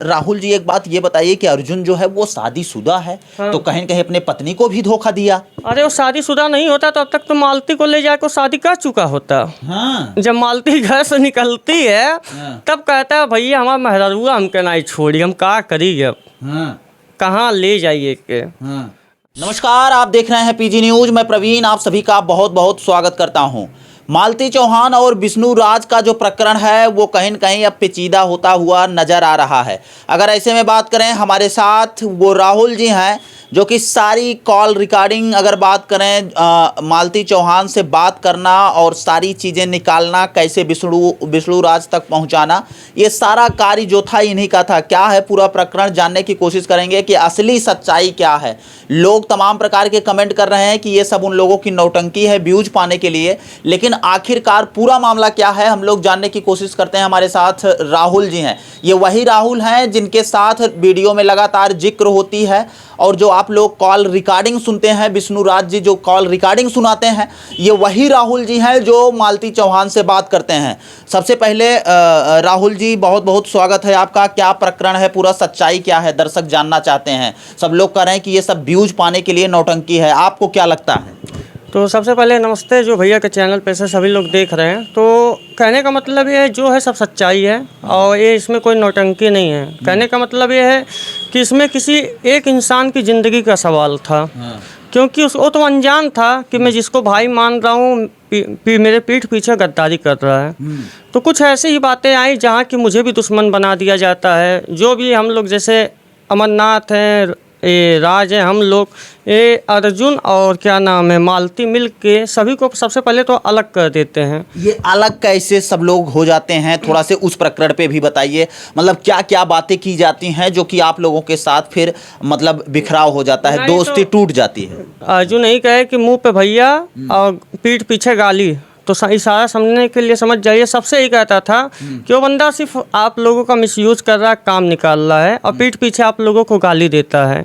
राहुल जी एक बात ये बताइए कि अर्जुन जो है वो शादीशुदा है। हाँ। तो कहीं न कहीं अपने पत्नी को भी धोखा दिया। अरे वो शादीशुदा नहीं होता तो अब तक तो मालती को ले जाकर शादी कर चुका होता। हाँ। जब मालती घर से निकलती है हाँ। तब कहता है भैया हमारा मेहरारूआ हमके नहीं छोड़ी, हम का करी अब, हाँ। कहाँ ले जाइए के। हाँ। नमस्कार, आप देख रहे हैं पीजी न्यूज। मैं प्रवीण आप सभी का बहुत बहुत स्वागत करता हूं। मालती चौहान और विष्णु राज का जो प्रकरण है वो कहीं न कहीं अब पेचीदा होता हुआ नजर आ रहा है। अगर ऐसे में बात करें, हमारे साथ वो राहुल जी हैं जो कि सारी कॉल रिकॉर्डिंग, अगर बात करें मालती चौहान से बात करना और सारी चीज़ें निकालना, कैसे विष्णु राज तक पहुंचाना, ये सारा कार्य जो था इन्हीं का था। क्या है पूरा प्रकरण, जानने की कोशिश करेंगे कि असली सच्चाई क्या है। लोग तमाम प्रकार के कमेंट कर रहे हैं कि ये सब उन लोगों की नौटंकी है व्यूज पाने के लिए, लेकिन आखिरकार पूरा मामला क्या है हम लोग जानने की कोशिश करते हैं। हमारे साथ राहुल जी हैं। ये वही राहुल हैं जिनके साथ वीडियो में लगातार जिक्र होती है और जो आप लोग कॉल रिकॉर्डिंग सुनते हैं, विष्णु राज जी जो कॉल रिकॉर्डिंग सुनाते हैं, ये वही राहुल जी हैं जो मालती चौहान से बात करते हैं। सबसे पहले राहुल जी बहुत बहुत स्वागत है आपका। क्या प्रकरण है, पूरा सच्चाई क्या है, दर्शक जानना चाहते हैं। सब लोग कह रहे हैं कि ये सब व्यूज पाने के लिए नौटंकी है, आपको क्या लगता है? तो सबसे पहले नमस्ते, जो भैया के चैनल पे से सभी लोग देख रहे हैं। तो कहने का मतलब ये है जो है सब सच्चाई है और ये इसमें कोई नौटंकी नहीं है। कहने का मतलब ये है कि इसमें किसी एक इंसान की ज़िंदगी का सवाल था। क्योंकि वो तो अनजान था कि मैं जिसको भाई मान रहा हूँ मेरे पीठ पीछे गद्दारी कर रहा है। तो कुछ ऐसी ही बातें आई जहाँ कि मुझे भी दुश्मन बना दिया जाता है। जो भी हम लोग जैसे अमरनाथ हैं, ये राज है, हम लोग ये अर्जुन और क्या नाम है मालती मिल के सभी को सबसे पहले तो अलग कर देते हैं। ये अलग कैसे सब लोग हो जाते हैं, थोड़ा से उस प्रकरण पे भी बताइए। मतलब क्या क्या बातें की जाती हैं जो कि आप लोगों के साथ फिर मतलब बिखराव हो जाता है, दोस्ती टूट जाती है? अर्जुन यही कहे कि मुंह पे भैया और पीठ पीछे गाली, तो इशारा समझने के लिए समझ जाइए। सबसे यही कहता था कि वो बंदा सिर्फ आप लोगों का मिसयूज कर रहा है, काम निकाल रहा है और पीठ पीछे आप लोगों को गाली देता है।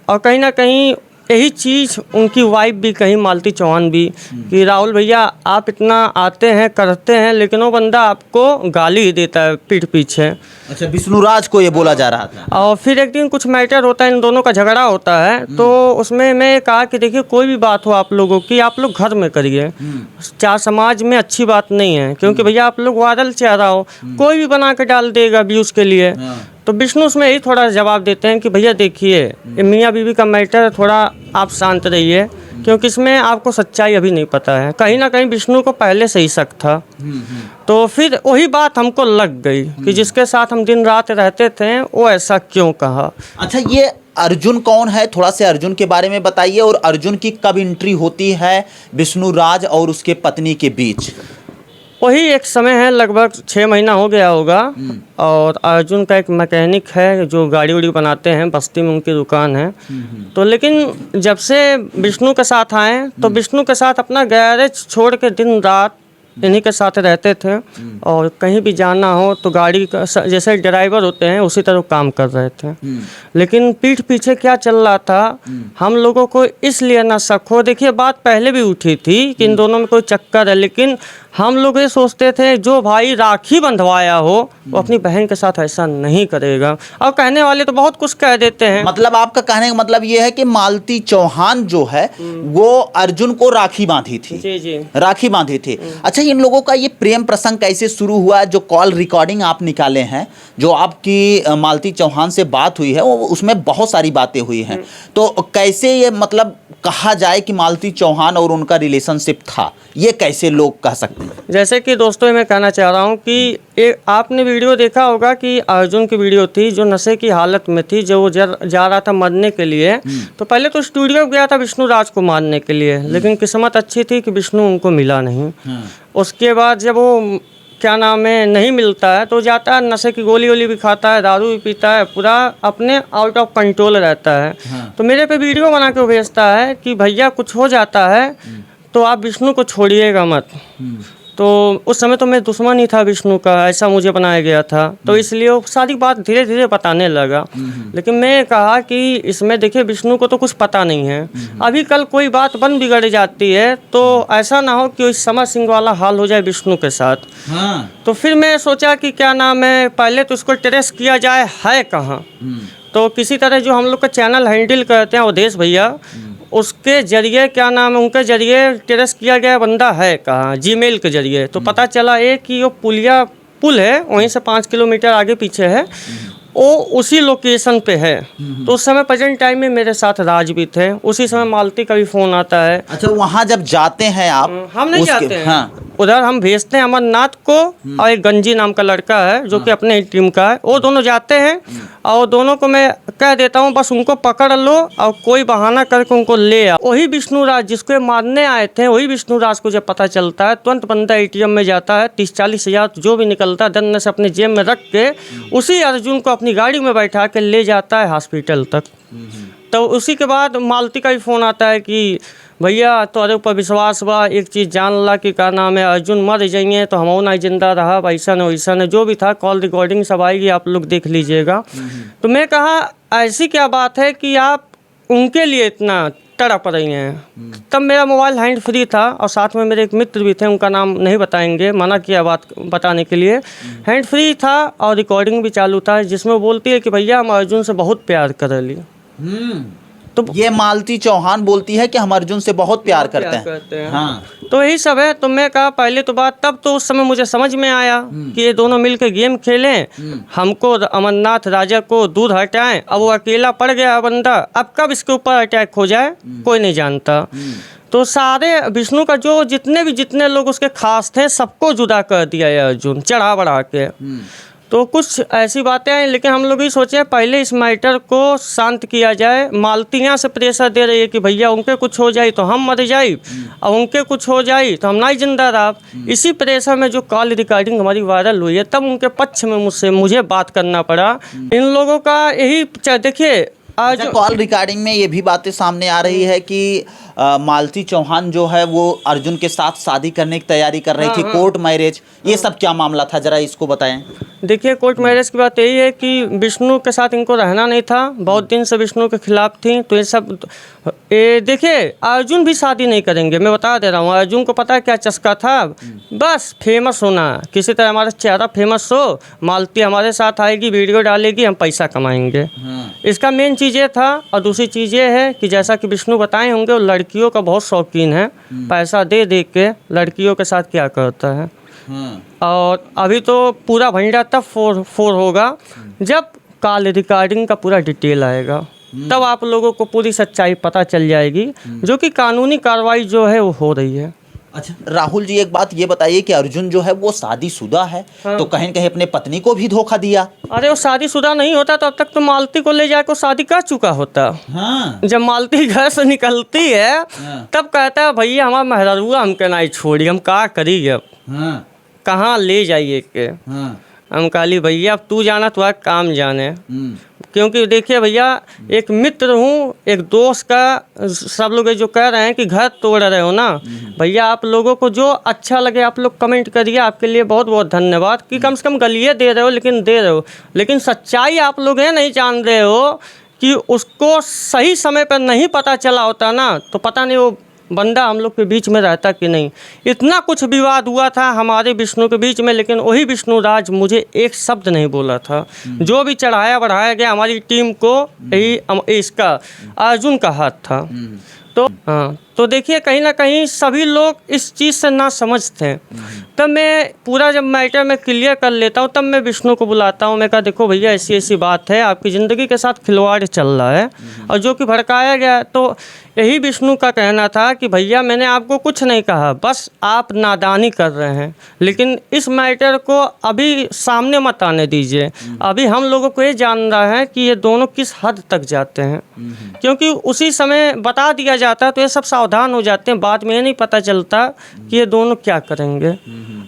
और कहीं ना कहीं यही चीज़ उनकी वाइफ भी कहीं, मालती चौहान भी, कि राहुल भैया आप इतना आते हैं करते हैं लेकिन वो बंदा आपको गाली ही देता है पीठ पीछे। अच्छा, विष्णु राज को ये बोला जा रहा था। और फिर एक दिन कुछ मैटर होता है, इन दोनों का झगड़ा होता है। तो उसमें मैं कहा कि देखिए कोई भी बात हो आप लोगों की, आप लोग घर में करिए, चार समाज में अच्छी बात नहीं है। क्योंकि भैया आप लोग वायरल चेहरा हो, कोई भी बना के डाल देगा व्यूज़ के लिए। तो विष्णु उसमें यही थोड़ा जवाब देते हैं कि भैया देखिए मियाँ बीवी का मैटर है, थोड़ा आप शांत रहिए, क्योंकि इसमें आपको सच्चाई अभी नहीं पता है। कहीं ना कहीं विष्णु को पहले से ही शक था। तो फिर वही बात हमको लग गई कि जिसके साथ हम दिन रात रहते थे वो ऐसा क्यों कहा। अच्छा, ये अर्जुन कौन है, थोड़ा से अर्जुन के बारे में बताइए। और अर्जुन की कब एंट्री होती है विष्णु राज और उसके पत्नी के बीच? वही एक समय है, लगभग 6 महीना हो गया होगा। और अर्जुन का एक मैकेनिक है जो गाड़ी उड़ी बनाते हैं, बस्ती में उनकी दुकान है। तो लेकिन जब से विष्णु के साथ आए तो विष्णु के साथ अपना गैरेज छोड़ के दिन रात इन्हीं के साथ रहते थे। और कहीं भी जाना हो तो गाड़ी का जैसे ड्राइवर होते हैं उसी तरह काम कर रहे थे। लेकिन पीठ पीछे क्या चल रहा था हम लोगों को इसलिए ना शक हो। देखिए बात पहले भी उठी थी कि इन दोनों में कोई चक्कर है, लेकिन हम लोग ये सोचते थे जो भाई राखी बंधवाया हो वो अपनी बहन के साथ ऐसा नहीं करेगा। और कहने वाले तो बहुत कुछ कह देते हैं। मतलब आपका कहने का मतलब ये है कि मालती चौहान जो है वो अर्जुन को राखी बांधी थी। जी जी, राखी बांधी थी। अच्छा, इन लोगों का ये प्रेम प्रसंग कैसे शुरू हुआ? जो कॉल रिकॉर्डिंग आप निकाले हैं, जो आपकी मालती चौहान से बात हुई है, वो उसमें बहुत सारी बातें हुई हैं। तो कैसे ये मतलब कहा जाए कि मालती चौहान और उनका रिलेशनशिप था, ये कैसे लोग कह सकते हैं? जैसे कि दोस्तों मैं कहना चाह रहा हूँ कि एक आपने वीडियो देखा होगा कि अर्जुन की वीडियो थी जो नशे की हालत में थी, जो वो जा रहा था मरने के लिए। तो पहले तो स्टूडियो गया था विष्णु राज को मारने के लिए, लेकिन किस्मत अच्छी थी कि विष्णु उनको मिला नहीं। उसके बाद जब वो क्या नाम है नहीं मिलता है तो जाता है, नशे की गोली वोली भी खाता है, दारू भी पीता है, पूरा अपने आउट ऑफ कंट्रोल रहता है। तो मेरे पे वीडियो बना के भेजता है कि भैया कुछ हो जाता है तो आप विष्णु को छोड़िएगा मत। तो उस समय तो मैं दुश्मन ही था विष्णु का, ऐसा मुझे बनाया गया था। तो इसलिए वो सारी बात धीरे धीरे बताने लगा। लेकिन मैं कहा कि इसमें देखिए विष्णु को तो कुछ पता नहीं है, अभी कल कोई बात बन बिगड़ जाती है तो ऐसा ना हो कि इस समर सिंह वाला हाल हो जाए विष्णु के साथ। तो फिर मैं सोचा कि क्या नाम है, पहले तो उसको ट्रेस किया जाए है कहाँ। तो किसी तरह जो हम लोग का चैनल हैंडल करते हैं अवधेश भैया, उसके जरिए क्या नाम है, उनके जरिए ट्रेस किया गया बंदा है कहाँ, जीमेल के जरिए। तो पता चला कि वो पुल है वहीं से 5 किलोमीटर आगे पीछे है, वो उसी लोकेशन पे है। तो उस समय प्रेजेंट टाइम में मेरे साथ राज भी थे, उसी समय मालती का भी फ़ोन आता है। अच्छा, वहाँ जब जाते हैं आप? हम नहीं जाते हैं। हाँ। उधर हम भेजते हैं अमरनाथ को और एक गंजी नाम का लड़का है जो कि अपने ही टीम का है, वो दोनों जाते हैं और दोनों को मैं कह देता हूँ बस उनको पकड़ लो और कोई बहाना करके उनको ले आओ। वही विष्णुराज जिसको ये मारने आए थे, वही विष्णुराज को जब पता चलता है तुरंत बंदा ATM में जाता है, 30-40 हज़ार जो भी निकलता है दंड से अपने जेब में रख के उसी अर्जुन को अपनी गाड़ी में बैठा के ले जाता है हॉस्पिटल तक। तो उसी के बाद मालती का भी फ़ोन आता है कि भैया तोरे ऊपर विश्वास बा, एक चीज़ जान ला कि क्या नाम है, अर्जुन मर जाइए तो हम ना जिंदा रहा, वैसा न वैसा न, जो भी था कॉल रिकॉर्डिंग सब आएगी, आप लोग देख लीजिएगा। तो मैं कहा ऐसी क्या बात है कि आप उनके लिए इतना तड़प रही हैं। तब मेरा मोबाइल हैंड फ्री था और साथ में मेरे एक मित्र भी थे, उनका नाम नहीं बताएंगे, मना किया बात बताने के लिए। हैंड फ्री था और रिकॉर्डिंग भी चालू था जिसमें बोलती है कि भैया हम अर्जुन से बहुत प्यार कर ली। तो ये मालती चौहान बोलती है कि हम अर्जुन से बहुत प्यार करते हैं। हाँ। तो यही सब है। तो मैं कहा पहले तो बात, तब तो उस समय मुझे समझ में आया कि ये दोनों मिलकर गेम खेलें, हमको अमरनाथ राजा को दूर हटाएं। अब वो अकेला पड़ गया बंदा, अब कब इसके ऊपर अटैक हो जाए कोई नहीं जानता। तो सारे विष्णु का जो जितने लोग उसके खास थे सबको जुदा कर दिया है अर्जुन, चढ़ा बढ़ा के। तो कुछ ऐसी बातें हैं, लेकिन हम लोग ही सोचे पहले इस मैटर को शांत किया जाए। मालतियाँ से प्रेशर दे रही है कि भैया उनके कुछ हो जाए तो हम मर जाए और उनके कुछ हो जाए तो हम नहीं जिंदा रहा। इसी प्रेशर में जो कॉल रिकॉर्डिंग हमारी वायरल हुई है, तब उनके पक्ष में मुझे बात करना पड़ा। इन लोगों का यही देखिए आज कॉल रिकॉर्डिंग में ये भी बातें सामने आ रही है कि मालती चौहान जो है वो अर्जुन के साथ शादी करने की तैयारी कर रही थी, कोर्ट मैरिज। ये सब क्या मामला था, जरा इसको बताएं। देखिए कोर्ट मैरिज की बात यही है कि विष्णु के साथ इनको रहना नहीं था, बहुत दिन से विष्णु के खिलाफ थी। तो ये सब देखिए अर्जुन भी शादी नहीं करेंगे, मैं बता दे रहा हूँ। अर्जुन को पता है क्या चस्का था, बस फेमस होना, किसी तरह हमारा चेहरा फेमस हो, मालती हमारे साथ आएगी, वीडियो डालेगी, हम पैसा कमाएंगे। इसका मेन चीज़ ये था। और दूसरी चीज़ ये है कि जैसा कि विष्णु बताए होंगे, वो लड़कियों का बहुत शौकीन है, पैसा दे दे के लड़कियों के साथ क्या करता है। और अभी तो पूरा भंडा तब फोर होगा जब कॉल रिकॉर्डिंग का पूरा डिटेल आएगा, तब आप लोगों को पूरी सच्चाई पता चल जाएगी, जो कि कानूनी कार्रवाई जो है वो हो रही है। अच्छा राहुल जी, एक बात ये बताइए कि अर्जुन जो है वो शादीशुदा है। हाँ। तो कहीं न कहीं अपने पत्नी को भी धोखा दिया। अरे वो शादीशुदा नहीं होता तो अब तक तो मालती को ले जाकर शादी कर चुका होता। हाँ। जब मालती घर से निकलती है, हाँ। तब कहता है भैया हमारा मेहरुआ हमके नहीं छोड़ी, हम क्या करी अब। हाँ। कहाँ ले जाइए के। हाँ। हम कहली भैया अब तू जाना, तुम्हारा काम जाने। क्योंकि देखिए भैया, एक मित्र हूँ, एक दोस्त का, सब लोग जो कह रहे हैं कि घर तोड़ रहे हो ना भैया, आप लोगों को जो अच्छा लगे आप लोग कमेंट करिए, आपके लिए बहुत बहुत धन्यवाद कि कम से कम गलिए दे रहे हो, लेकिन दे रहे हो। लेकिन सच्चाई आप लोग ये नहीं जान रहे हो कि उसको सही समय पर नहीं पता चला होता ना, तो पता नहीं वो बंदा हम लोग के बीच में रहता कि नहीं। इतना कुछ विवाद हुआ था हमारे विष्णु के बीच में, लेकिन वही विष्णुराज मुझे एक शब्द नहीं बोला था। जो भी चढ़ाया बढ़ाया गया हमारी टीम को, यही इसका अर्जुन का हाथ था। तो हाँ, तो देखिए कहीं ना कहीं सभी लोग इस चीज़ से ना समझ थे। तब मैं पूरा जब मैटर में क्लियर कर लेता हूँ, तब मैं विष्णु को बुलाता हूँ। मैं कहा देखो भैया ऐसी ऐसी बात है, आपकी ज़िंदगी के साथ खिलवाड़ चल रहा है और जो कि भड़काया गया। तो यही विष्णु का कहना था कि भैया मैंने आपको कुछ नहीं कहा, बस आप नादानी कर रहे हैं, लेकिन इस मैटर को अभी सामने मत आने दीजिए। अभी हम लोगों को ये जानना है कि ये दोनों किस हद तक जाते हैं, क्योंकि उसी समय बता दिया जाता है तो ये सब सावधान हो जाते हैं। बाद में ये नहीं पता चलता कि ये दोनों क्या करेंगे।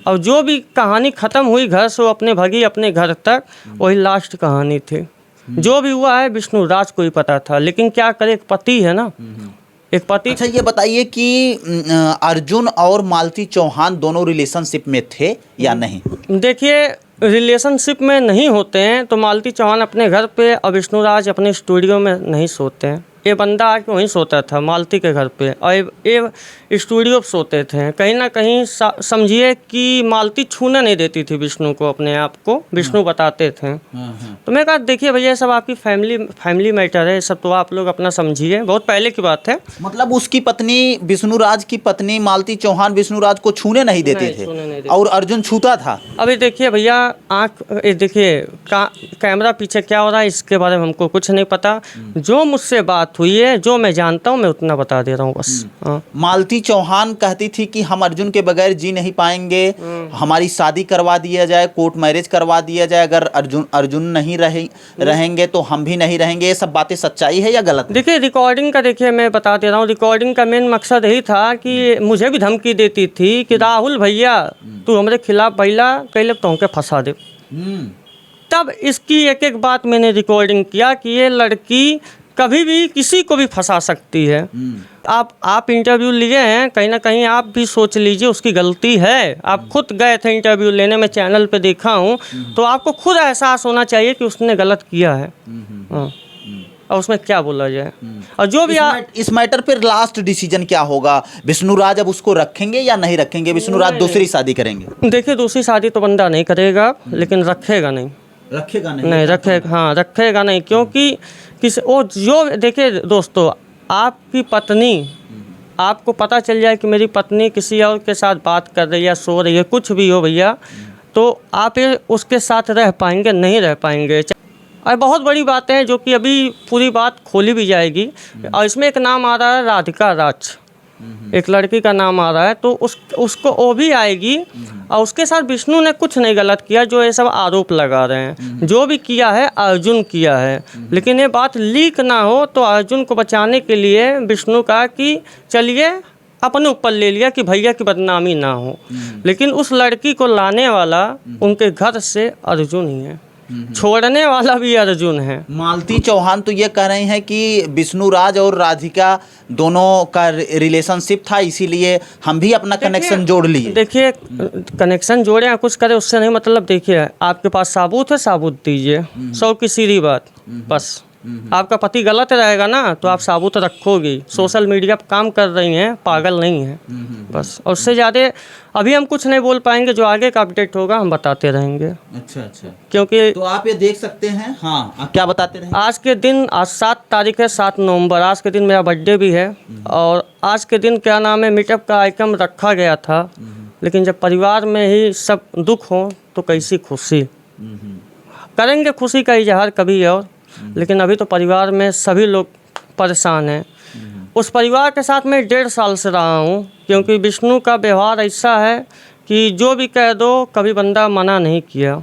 और जो भी कहानी ख़त्म हुई घर से, वो अपने भगी अपने घर तक, वही लास्ट कहानी थी। जो भी हुआ है विष्णुराज को ही पता था, लेकिन क्या करे, एक पति है ना, एक पति। अच्छा ये बताइए कि अर्जुन और मालती चौहान दोनों रिलेशनशिप में थे या नहीं? देखिए, रिलेशनशिप में नहीं होते हैं तो मालती चौहान अपने घर पे और विष्णुराज अपने स्टूडियो में नहीं सोते हैं। ये बंदा आके वहीं सोता था मालती के घर पे, और ये स्टूडियो पे सोते थे। कहीं ना कहीं समझिए कि मालती छूने नहीं देती थी विष्णु को, अपने आप को विष्णु बताते थे। तो मैं कहा देखिए भैया, सब आपकी फैमिली मैटर है, सब तो आप लोग अपना समझिए, बहुत पहले की बात है। मतलब उसकी पत्नी, विष्णुराज की पत्नी मालती चौहान विष्णुराज को छूने नहीं देते थे और अर्जुन छूता था। अभी देखिए भैया, देखिए कैमरा पीछे क्या हो रहा है इसके बारे में हमको कुछ नहीं पता। जो मुझसे बात हुई है, जो मैं जानता हूँ, मैं उतना बता दे रहा हूँ बस। मालती चौहान कहती थी कि हम अर्जुन के बगैर जी नहीं पाएंगे, हमारी शादी करवा दिया जाए, कोर्ट मैरिज करवा दिया जाए, अगर अर्जुन नहीं रहेंगे तो हम भी नहीं रहेंगे। ये सब बातें सच्चाई है या गलत? देखिए रिकॉर्डिंग का, देखिए मैं बता दे रहा हूँ, रिकॉर्डिंग का मेन मकसद यही था कि मुझे भी धमकी देती थी कि राहुल भैया तू हमारे खिलाफ बैला कैले तो हमके फंसा दे। तब इसकी एक एक बात मैंने रिकॉर्डिंग किया कि ये लड़की कभी भी किसी को भी फंसा सकती है। आप इंटरव्यू लिए हैं, कहीं ना कहीं आप भी सोच लीजिए उसकी गलती है। आप खुद गए थे इंटरव्यू लेने, मैं चैनल पे देखा हूँ, तो आपको खुद एहसास होना चाहिए कि उसने गलत किया है। और उसमें क्या बोला जाए। और जो भी इस मैटर पर लास्ट डिसीजन क्या होगा? विष्णुराज अब उसको रखेंगे या नहीं रखेंगे? विष्णुराज दूसरी शादी करेंगे? देखिए दूसरी शादी तो बंदा नहीं करेगा, लेकिन रखेगा नहीं। रखेगा नहीं? नहीं रखेगा, हाँ रखेगा नहीं, क्योंकि जो देखिए दोस्तों, आपकी पत्नी, आपको पता चल जाए कि मेरी पत्नी किसी और के साथ बात कर रही है, सो रही है, कुछ भी हो भैया, तो आप उसके साथ रह पाएंगे? नहीं रह पाएंगे। और बहुत बड़ी बातें हैं जो कि अभी पूरी बात खोली भी जाएगी। और इसमें एक नाम आ रहा है राधिका राज, एक लड़की का नाम आ रहा है, तो उसको वो भी आएगी। और उसके साथ विष्णु ने कुछ नहीं गलत किया, जो ये सब आरोप लगा रहे हैं। जो भी किया है अर्जुन किया है, लेकिन ये बात लीक ना हो तो अर्जुन को बचाने के लिए विष्णु कहा कि चलिए अपने ऊपर ले लिया कि भैया की बदनामी ना हो। लेकिन उस लड़की को लाने वाला उनके घर से अर्जुन ही है, छोड़ने वाला भी अर्जुन है। मालती चौहान तो ये कह रहे हैं कि विष्णुराज और राधिका दोनों का रिलेशनशिप था, इसीलिए हम भी अपना कनेक्शन जोड़ लिए। देखिए कनेक्शन जोड़े या कुछ करे उससे नहीं मतलब। देखिए आपके पास साबुत है, साबुत दीजिए, 100 की सीधी बात। बस आपका पति गलत रहेगा ना तो आप साबुत रखोगी। सोशल मीडिया पर काम कर रही हैं, पागल नहीं है बस। और उससे ज़्यादा अभी हम कुछ नहीं बोल पाएंगे, जो आगे का अपडेट होगा हम बताते रहेंगे। अच्छा। क्योंकि तो आप ये देख सकते हैं। हाँ, आप क्या बताते रहेंगे? आज के दिन, आज 7 तारीख है, 7 नवंबर, आज के दिन मेरा बर्थडे भी है। और आज के दिन क्या नाम है, मीटअप का आइटम रखा गया था, लेकिन जब परिवार में ही सब दुख हो तो कैसी खुशी करेंगे। खुशी का इजहार कभी और, लेकिन अभी तो परिवार में सभी लोग परेशान हैं। उस परिवार के साथ मैं 1.5 साल से रहा हूँ, क्योंकि विष्णु का व्यवहार ऐसा है कि जो भी कह दो, कभी बंदा मना नहीं किया।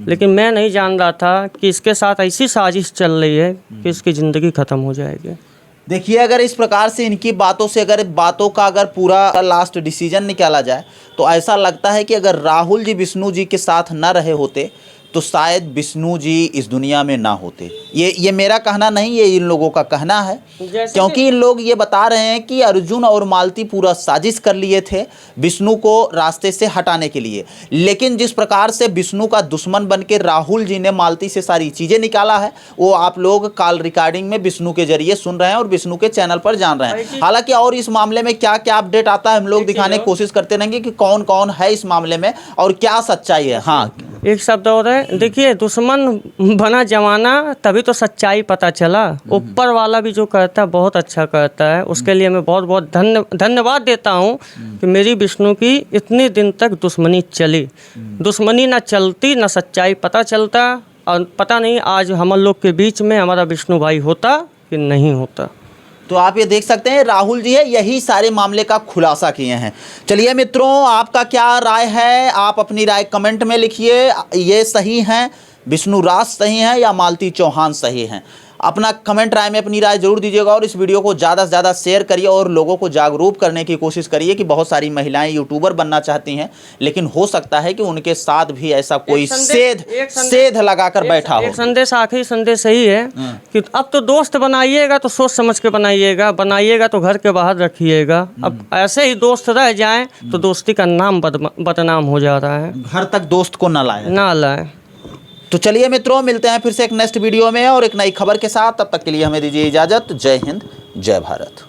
लेकिन मैं नहीं जान रहा था कि इसके साथ ऐसी साजिश चल रही है कि इसकी ज़िंदगी ख़त्म हो जाएगी। देखिए, अगर इस प्रकार से इनकी बातों से अगर पूरा लास्ट डिसीजन निकाला जाए तो ऐसा लगता है कि अगर राहुल जी विष्णु जी के साथ न रहे होते तो शायद विष्णु जी इस दुनिया में ना होते। ये मेरा कहना नहीं, ये इन लोगों का कहना है, क्योंकि इन लोग ये बता रहे हैं कि अर्जुन और मालती पूरा साजिश कर लिए थे विष्णु को रास्ते से हटाने के लिए। लेकिन जिस प्रकार से विष्णु का दुश्मन बन के राहुल जी ने मालती से सारी चीज़ें निकाला है, वो आप लोग कॉल रिकॉर्डिंग में विष्णु के जरिए सुन रहे हैं और विष्णु के चैनल पर जान रहे हैं। हालांकि और इस मामले में क्या क्या अपडेट आता है हम लोग दिखाने की कोशिश करते रहेंगे कि कौन कौन है इस मामले में और क्या सच्चाई है। हाँ, एक शब्द और है। देखिए दुश्मन बना जमाना, तभी तो सच्चाई पता चला। ऊपर वाला भी जो करता है बहुत अच्छा करता है, उसके लिए मैं बहुत बहुत धन्यवाद देता हूँ कि मेरी विष्णु की इतने दिन तक दुश्मनी चली। दुश्मनी ना चलती ना सच्चाई पता चलता, और पता नहीं आज हम लोग के बीच में हमारा विष्णु भाई होता कि नहीं होता। तो आप ये देख सकते हैं राहुल जी है यही सारे मामले का खुलासा किए हैं। चलिए मित्रों, आपका क्या राय है? आप अपनी राय कमेंट में लिखिए। ये सही हैं, विष्णुराज सही हैं या मालती चौहान सही हैं? अपना कमेंट राय में अपनी राय जरूर दीजिएगा और इस वीडियो को ज़्यादा से ज़्यादा शेयर करिए और लोगों को जागरूक करने की कोशिश करिए कि बहुत सारी महिलाएं यूट्यूबर बनना चाहती हैं, लेकिन हो सकता है कि उनके साथ भी ऐसा कोई सेध लगाकर बैठा हो। एक संदेश, आखिरी संदेश यही है कि अब तो दोस्त बनाइएगा तो सोच समझ के बनाइएगा तो घर के बाहर रखिएगा। अब ऐसे ही दोस्त रह जाएं तो दोस्ती का नाम बदनाम हो जा रहा है। घर तक दोस्त को ना लाए। तो चलिए मित्रों, मिलते हैं फिर से एक नेक्स्ट वीडियो में और एक नई खबर के साथ। तब तक के लिए हमें दीजिए इजाजत। जय हिंद, जय भारत।